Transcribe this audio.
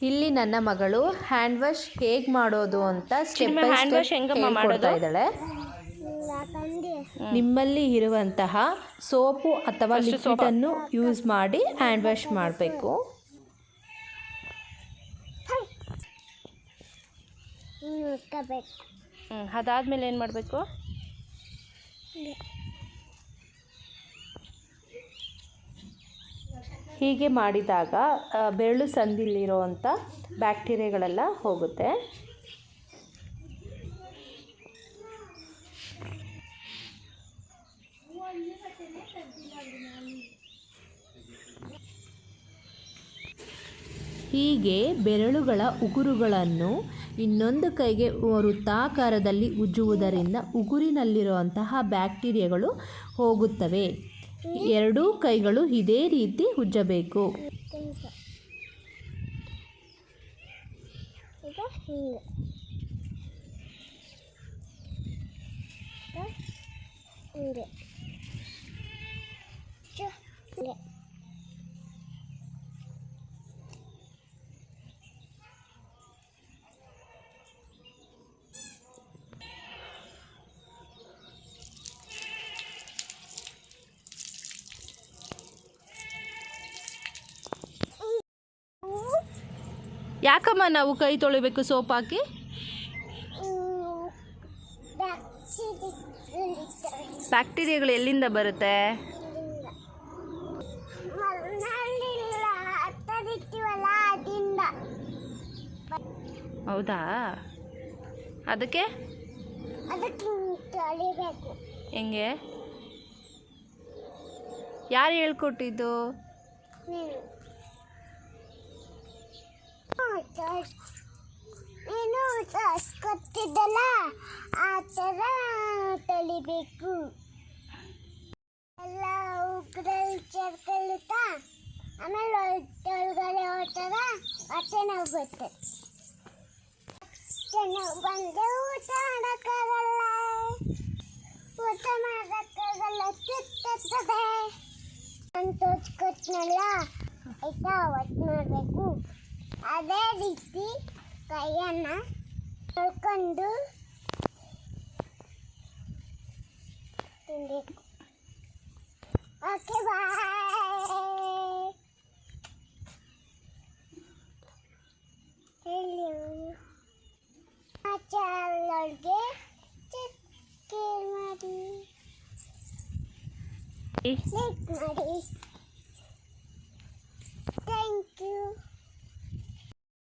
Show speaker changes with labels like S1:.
S1: ಇಲ್ಲಿ ನನ್ನ ಮಗಳು ಹ್ಯಾಂಡ್ ವಾಶ್ ಹೇಗೆ ಮಾಡೋದು ಅಂತ ಸ್ಟೆಪ್ ಬೈ ಸ್ಟೆಪ್ ಹೇಳ್ಕೊಡ್ತಾ ಇದ್ದಾಳೆ. ನಿಮ್ಮಲ್ಲಿ ಇರುವಂತಹ ಸೋಪು ಅಥವಾ ಲಿಕ್ವಿಡನ್ನು ಯೂಸ್ ಮಾಡಿ ಹ್ಯಾಂಡ್ ವಾಶ್ ಮಾಡಬೇಕು.
S2: ಅದಾದ್ಮೇಲೆ ಏನು ಮಾಡಬೇಕು?
S1: ಹೀಗೆ ಮಾಡಿದಾಗ ಬೆರಳು ಸಂದಿಲಿರುವಂಥ ಬ್ಯಾಕ್ಟೀರಿಯಾಗಳೆಲ್ಲ ಹೋಗುತ್ತೆ. ಹೀಗೆ ಬೆರಳುಗಳ ಉಗುರುಗಳನ್ನು ಇನ್ನೊಂದು ಕೈಗೆ ವೃತ್ತಾಕಾರದಲ್ಲಿ ಉಜ್ಜುವುದರಿಂದ ಉಗುರಿನಲ್ಲಿರುವಂತಹ ಬ್ಯಾಕ್ಟೀರಿಯಾಗಳು ಹೋಗುತ್ತವೆ. ಎರಡೂ ಕೈಗಳು ಇದೇ ರೀತಿ ಉಜ್ಜಬೇಕು.
S2: ಯಾಕಮ್ಮ ನಾವು ಕೈ ತೊಳಿಬೇಕು ಸೋಪ್ ಹಾಕಿ? ಬ್ಯಾಕ್ಟೀರಿಯಾಗಳು ಎಲ್ಲಿಂದ ಬರುತ್ತೆ? ಹೌದಾ? ಅದಕ್ಕೆ ಹೆಂಗೆ? ಯಾರು ಹೇಳ್ಕೊಟ್ಟಿದ್ದು?
S3: ನೀನು ಗೊತ್ತಿದ್ದಲ್ಲ, ಆ ಥರ ತೊಳಿಬೇಕು. ಎಲ್ಲ ಉಗ್ರಲ್ಲಿ ಸೇರ್ಕೊಳ್ಳುತ್ತಾ ಆಮೇಲೆ ಒಳಗಡೆ ಹೋಗ್ತದ ಮತ್ತೆ ನಾವು ಬರ್ತದೆ. ನಾವು ಬಂದು ಊಟ ಮಾಡೋಕ್ಕಾಗಲ್ಲ, ಊಟ ಮಾಡೋಕ್ಕಾಗಲ್ಲ, ಸುತ್ತದೆ ನಾನು ತೋಚ್ಕೊಟ್ನಲ್ಲ ಆಯ್ತಾ, ಒಟ್ಟು ಮಾಡಬೇಕು. ಅದೇ ರೀತಿ ಕೈಯನ್ನು ತೊಳ್ಕೊಂಡು ತಿನ್ನಬೇಕು. Okay, bye. ಹೇಳಿ ಚಾನಲ್ಗೆ ಸಬ್ಸ್ಕ್ರೈಬ್ ಮಾಡಿ, ಲೈಕ್ ಮಾಡಿ. Thank you.